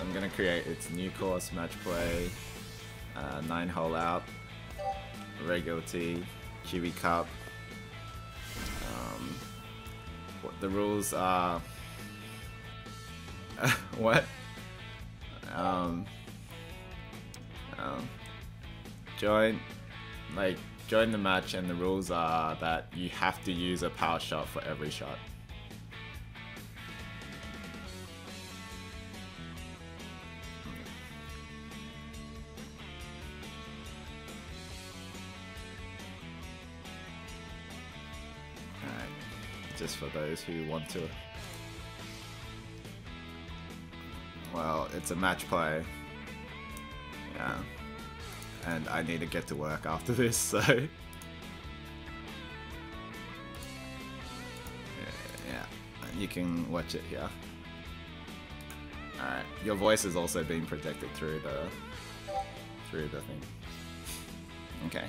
I'm gonna create its new course, match play, 9-hole out, regular tee, Kiwi Cup. What the rules are? What? Join the match, and the rules are that you have to use a power shot for every shot. Alright, just for those who want to. Well, it's a match play. Yeah. And I need to get to work after this, so... yeah, you can watch it here. Alright, your voice is also being protected through the thing. Okay.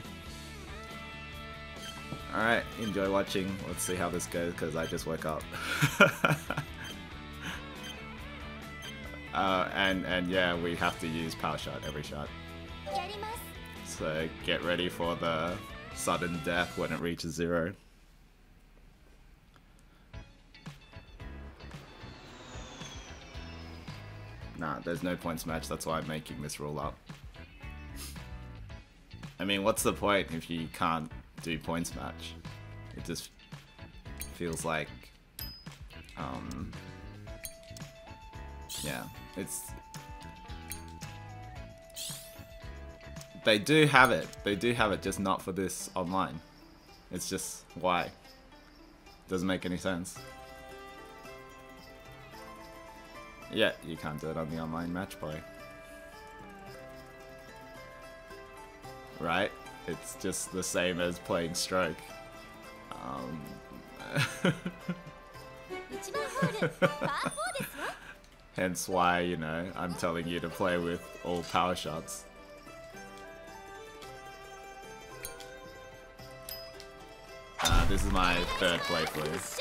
Alright, enjoy watching. Let's see how this goes, because I just woke up. And yeah, we have to use power shot every shot. So get ready for the sudden death when it reaches 0. Nah, there's no points match, that's why I'm making this rule up. I mean, what's the point if you can't do points match? It just feels like... yeah, it's... They do have it, just not for this online. It's just, why? Doesn't make any sense. Yeah, you can't do it on the online match play. Right? It's just the same as playing stroke. Hence why, you know, I'm telling you to play with all power shots. This is my 3rd playthrough.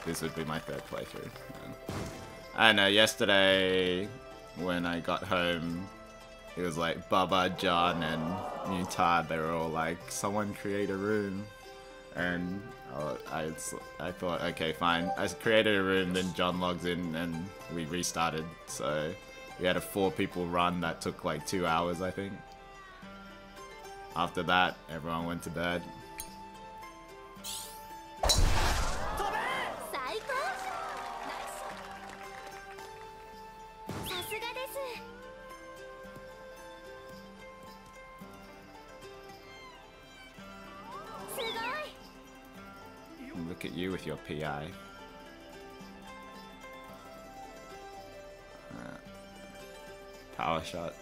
This would be my 3rd playthrough. I know, yesterday when I got home, it was like Baba, John, and Mutard. They were all like, someone create a room. And I thought, okay, fine. I created a room, then John logs in and we restarted. So we had a 4-people run that took like 2 hours, I think. After that, everyone went to bed. Look at you with your PI. Power shot.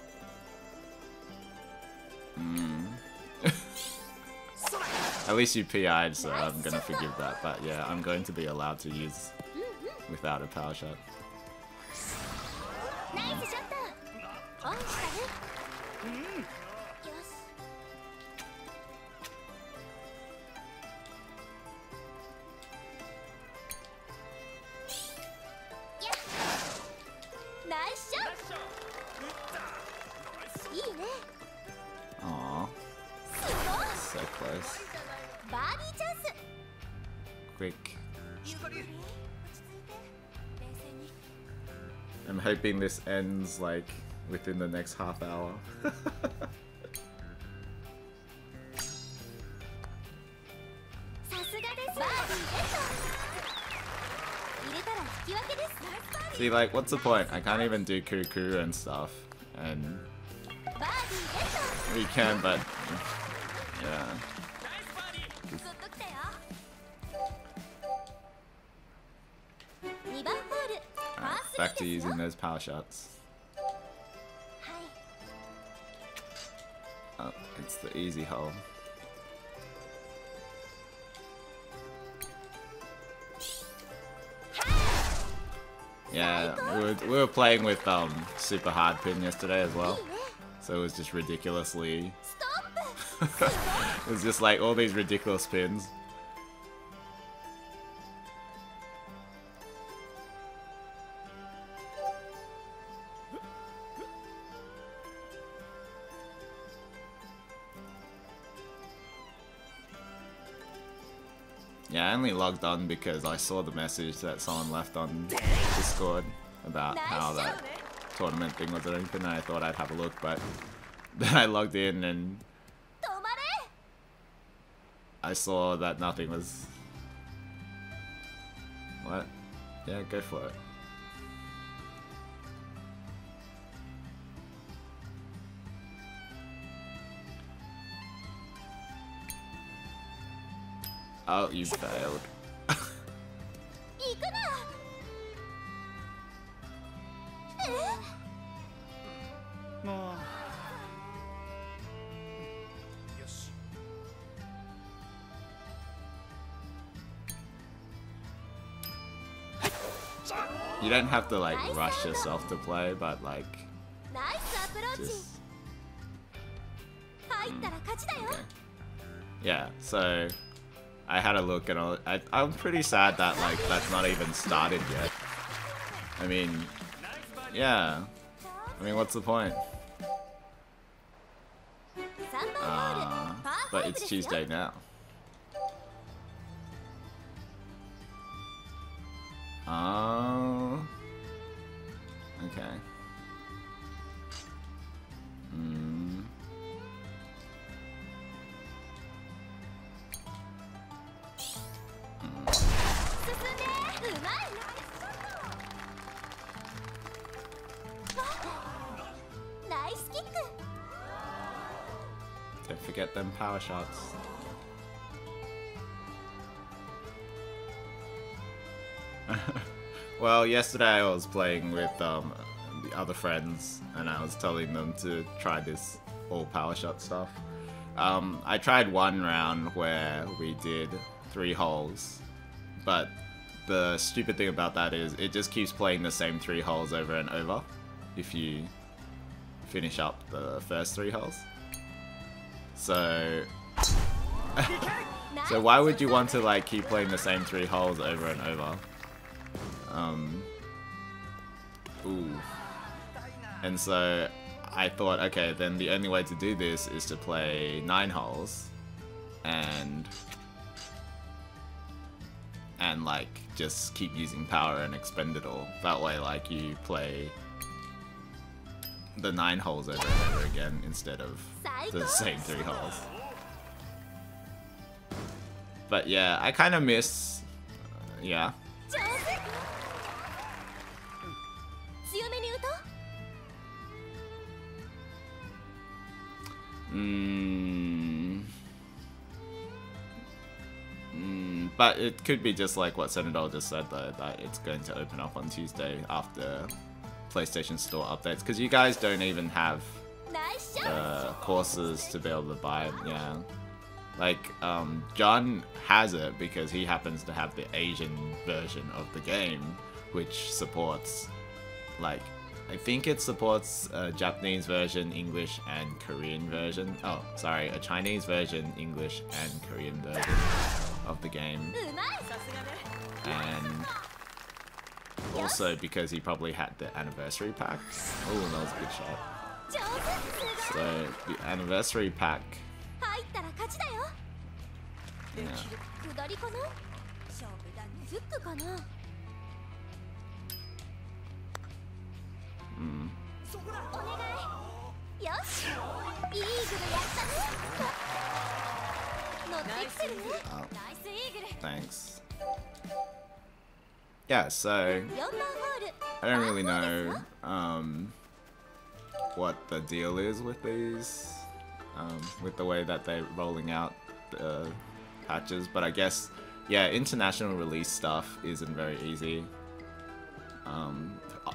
At least you PI'd, so I'm gonna forgive that. But yeah, I'm going to be allowed to use without a power shot. Aww. So close. Quick. I'm hoping this ends like within the next half hour. See, like, what's the point? I can't even do Kuku and stuff, and we can, but yeah. Back to using those power shots. Oh, it's the easy hole. Yeah, we were playing with super hard pin yesterday as well, so it was just ridiculously. It was just like all these ridiculous pins. Yeah, I only logged on because I saw the message that someone left on Discord about how that tournament thing was open, and I thought I'd have a look, but then I logged in and I saw that nothing was... What? Yeah, go for it. Oh, you failed. You don't have to like rush yourself to play, but like just okay. Yeah, so I had a look and I'm pretty sad that like that's not even started yet. I mean, yeah. I mean, what's the point? But it's Tuesday now. Oh. Okay. Don't forget them power shots. Well, yesterday I was playing with the other friends and I was telling them to try this all power shot stuff. I tried one round where we did 3 holes, but the stupid thing about that is it just keeps playing the same 3 holes over and over if you finish up the first 3 holes. So so why would you want to like keep playing the same 3 holes over and over? Ooh. And so I thought, okay, then the only way to do this is to play 9 holes and like just keep using power and expend it all. That way like you play the 9 holes over and over again instead of the same 3 holes. But yeah, I kind of miss... yeah. But it could be just like what Senadol just said though, that it's going to open up on Tuesday after PlayStation Store updates, because you guys don't even have courses to be able to buy it. Yeah, like John has it because he happens to have the Asian version of the game, which supports like I think it supports a Japanese version, English, and Korean version. Oh, sorry, a Chinese version, English, and Korean version of the game. And also because he probably had the anniversary pack. Oh, that was a good shot. So, the anniversary pack. Yeah. Oh, thanks. Yeah, so I don't really know what the deal is with these, with the way that they're rolling out the patches, but I guess, yeah, international release stuff isn't very easy.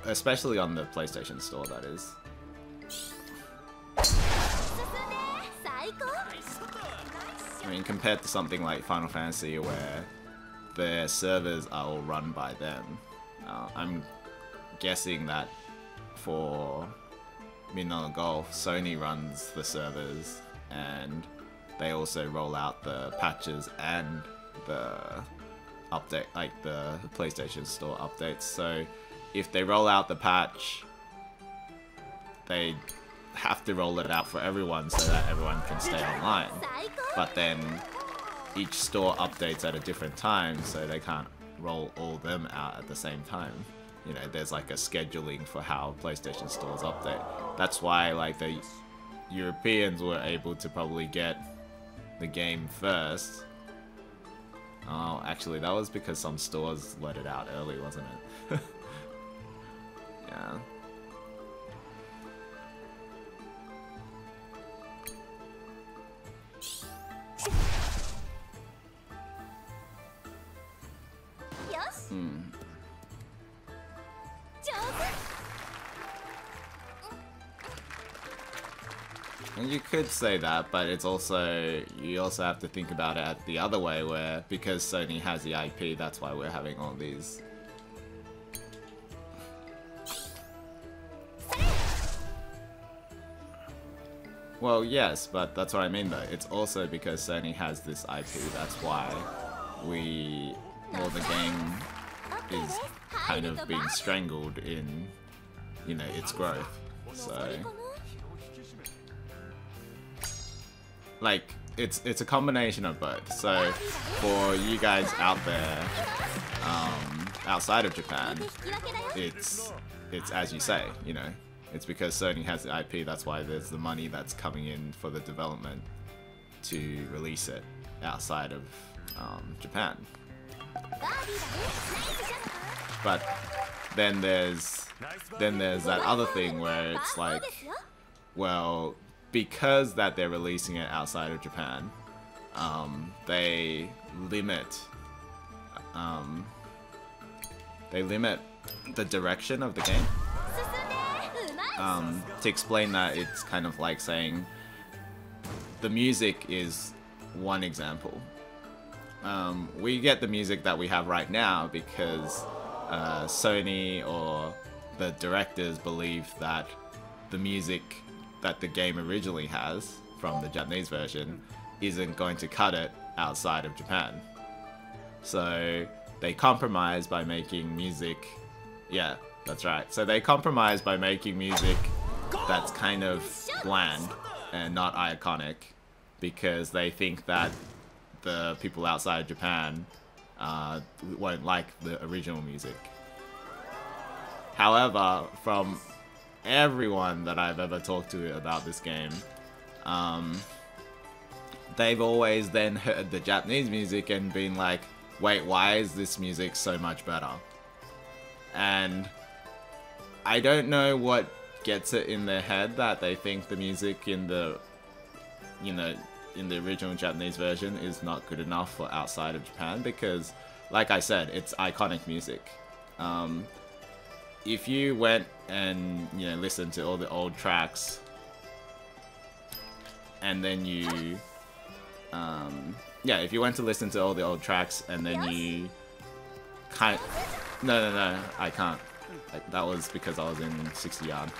Especially on the PlayStation Store, that is. I mean, compared to something like Final Fantasy where their servers are all run by them, I'm guessing that for Min no GOLF, Sony runs the servers and they also roll out the patches and the update, like the PlayStation Store updates. So if they roll out the patch, they have to roll it out for everyone so that everyone can stay online. But then each store updates at a different time, so they can't roll all of them out at the same time. You know, there's like a scheduling for how PlayStation stores update. That's why like the Europeans were able to probably get the game first. Oh, actually that was because some stores let it out early, wasn't it? Yeah. And you could say that, but it's also, you also have to think about it the other way, where because Sony has the IP, that's why we're having all these. Well, yes, but that's what I mean though. It's also because Sony has this IP, that's why the game is kind of being strangled in, you know, its growth. So, like, it's a combination of both. So, for you guys out there, outside of Japan, it's as you say, you know, it's because Sony has the IP, that's why there's the money that's coming in for the development to release it outside of Japan. But then there's that other thing where it's like, well, because that they're releasing it outside of Japan, they limit the direction of the game. To explain that, it's kind of like saying the music is one example. We get the music that we have right now because Sony or the directors believe that the music that the game originally has from the Japanese version isn't going to cut it outside of Japan. So they compromise by making music, yeah, that's right. So they compromise by making music that's kind of bland and not iconic because they think that the people outside Japan won't like the original music. However, from everyone that I've ever talked to about this game, they've always then heard the Japanese music and been like, wait, why is this music so much better? And I don't know what gets it in their head that they think the music in the, you know, in the original Japanese version is not good enough for outside of Japan because, like I said, it's iconic music. If you went and, you know, listened to all the old tracks and then you, yeah, if you went to listen to all the old tracks and then you no, I can't. Like, that was because I was in 60 yard.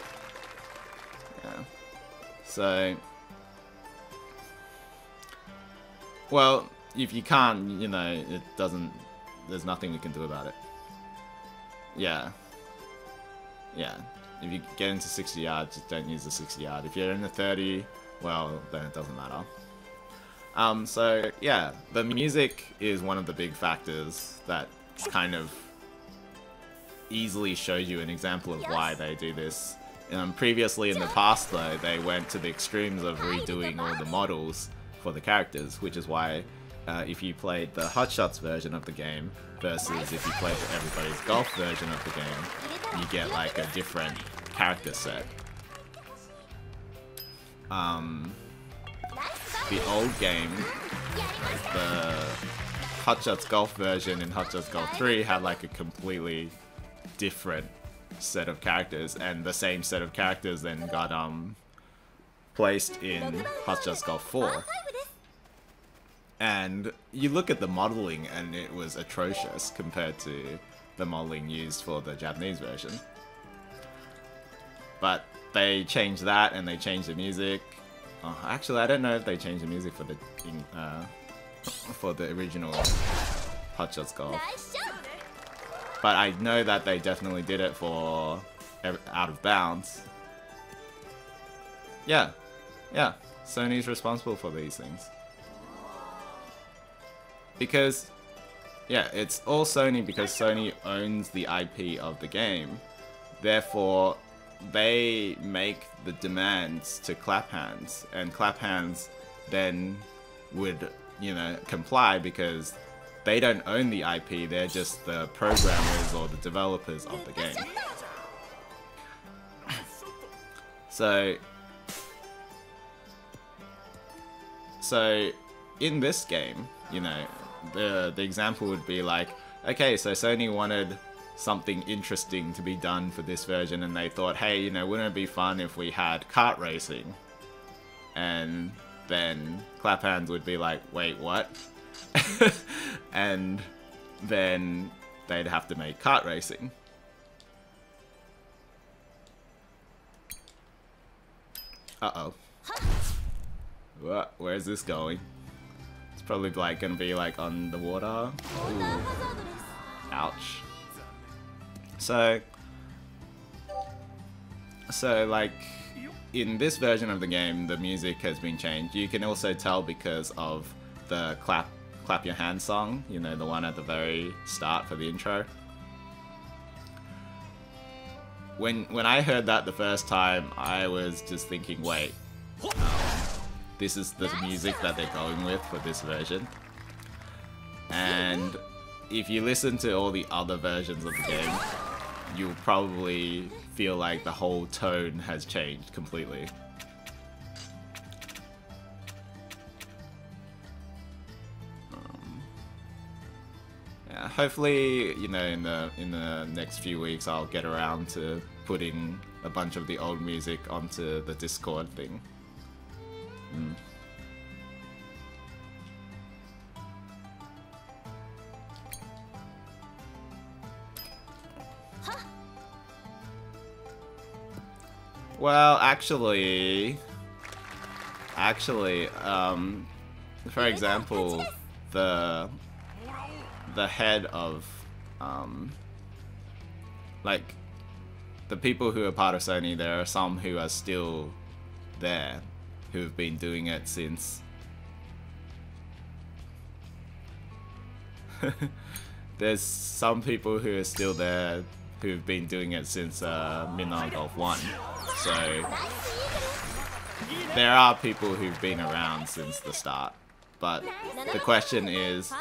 Yeah. So, well, if you can't, you know, it doesn't, there's nothing we can do about it. Yeah. Yeah. If you get into 60 yard, just don't use the 60 yard. If you're in the 30, well, then it doesn't matter. So, yeah, the music is one of the big factors that kind of easily shows you an example of why they do this. Previously in the past though, they went to the extremes of redoing all the models for the characters, which is why if you played the Hotshots version of the game versus if you played the Everybody's Golf version of the game, you get like a different character set. The old game, like the Hotshots Golf version and Hotshots Golf 3 had like a completely different set of characters, and the same set of characters then got placed in Hotshots Golf 4. And you look at the modeling and it was atrocious compared to the modeling used for the Japanese version. But they changed that and they changed the music. Oh, actually, I don't know if they changed the music for the original Hotshots Golf. But I know that they definitely did it for Out of Bounds. Yeah. Yeah. Sony's responsible for these things. because, yeah, it's all Sony because Sony owns the IP of the game. Therefore, they make the demands to Clap Hands, and Clap Hands then would, you know, comply because they don't own the IP, they're just the programmers or the developers of the game. So in this game, you know, the example would be like, okay, so Sony wanted something interesting to be done for this version, and they thought, hey, you know, wouldn't it be fun if we had kart racing? And then Clap Hands would be like, wait, what? And then they'd have to make kart racing. Uh-oh. What? Where's this going? It's probably like gonna be like on the water. Ooh. Ouch. So like in this version of the game, the music has been changed. You can also tell because of the clap your hand song, you know, the one at the very start for the intro. When I heard that the first time, I was just thinking, wait, this is the music that they're going with for this version. And if you listen to all the other versions of the game, you'll probably feel like the whole tone has changed completely. Yeah, hopefully, you know, in the next few weeks, I'll get around to putting a bunch of the old music onto the Discord thing. Well, actually, for example, the head of, like, the people who are part of Sony, there are some who are still there, who have been doing it since... There's some people who are still there who've been doing it since Min no GOLF 1. So there are people who've been around since the start. But the question is,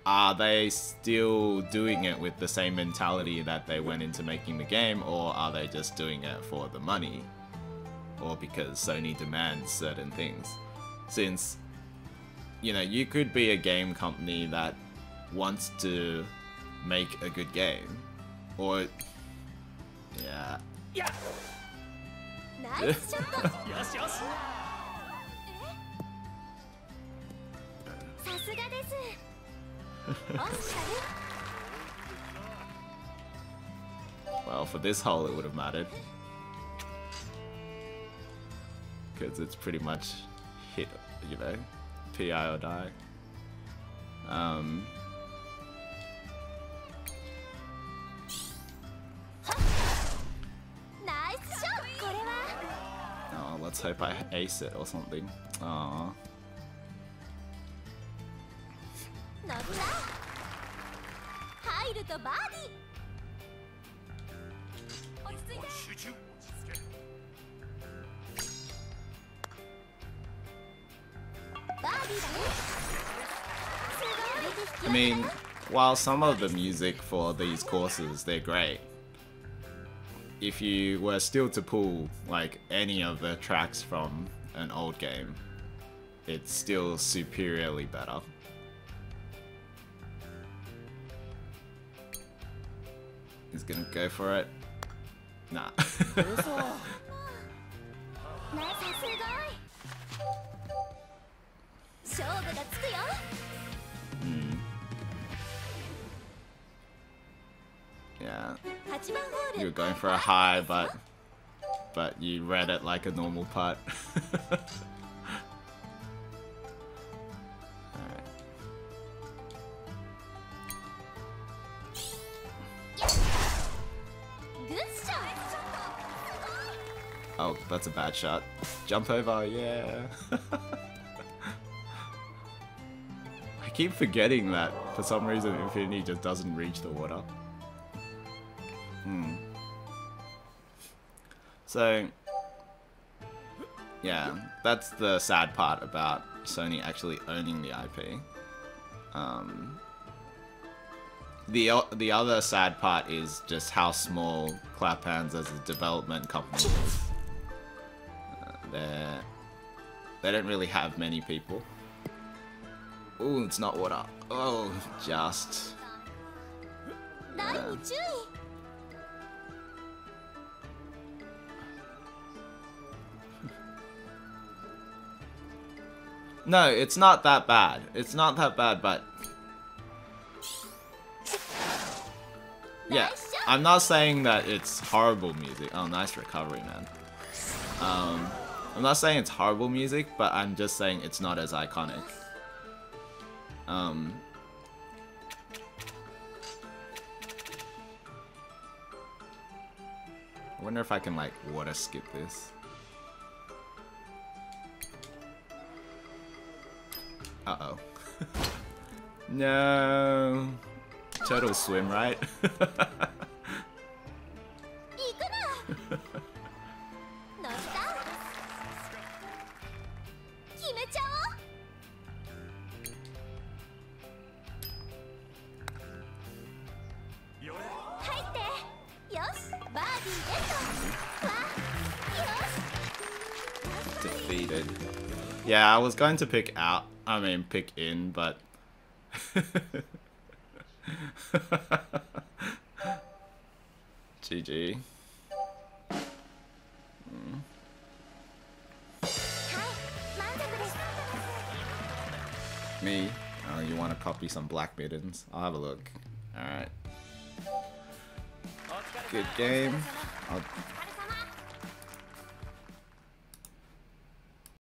are they still doing it with the same mentality that they went into making the game, or are they just doing it for the money? Or because Sony demands certain things? Since, you know, you could be a game company that wants to make a good game, or yeah. Well, for this hole it would have mattered, because it's pretty much hit, you know, PI or die. Oh, let's hope I ace it or something. Aww. I mean, while some of the music for these courses, they're great, if you were still to pull like any of the tracks from an old game, it's still superiorly better. He's gonna go for it. Nah. Yeah. You were going for a high, but you read it like a normal putt. Alright. Oh, that's a bad shot. Jump over, yeah. keep forgetting that for some reason Infinity just doesn't reach the water. So, yeah, that's the sad part about Sony actually owning the IP. The other sad part is just how small Clap Hands as a development company is. They don't really have many people. Ooh, it's not water. Oh, just. Yeah. No, it's not that bad. It's not that bad, but... Yeah, I'm not saying that it's horrible music. Oh, nice recovery, man. I'm not saying it's horrible music, but I'm just saying it's not as iconic. I wonder if I can, like, water skip this. Uh-oh. No. Turtles swim, right? Defeated. Yeah, I was going to pick out, I mean pick in, but GG. Me? Oh, you want to copy some black mittens? I'll have a look. Alright. Good game.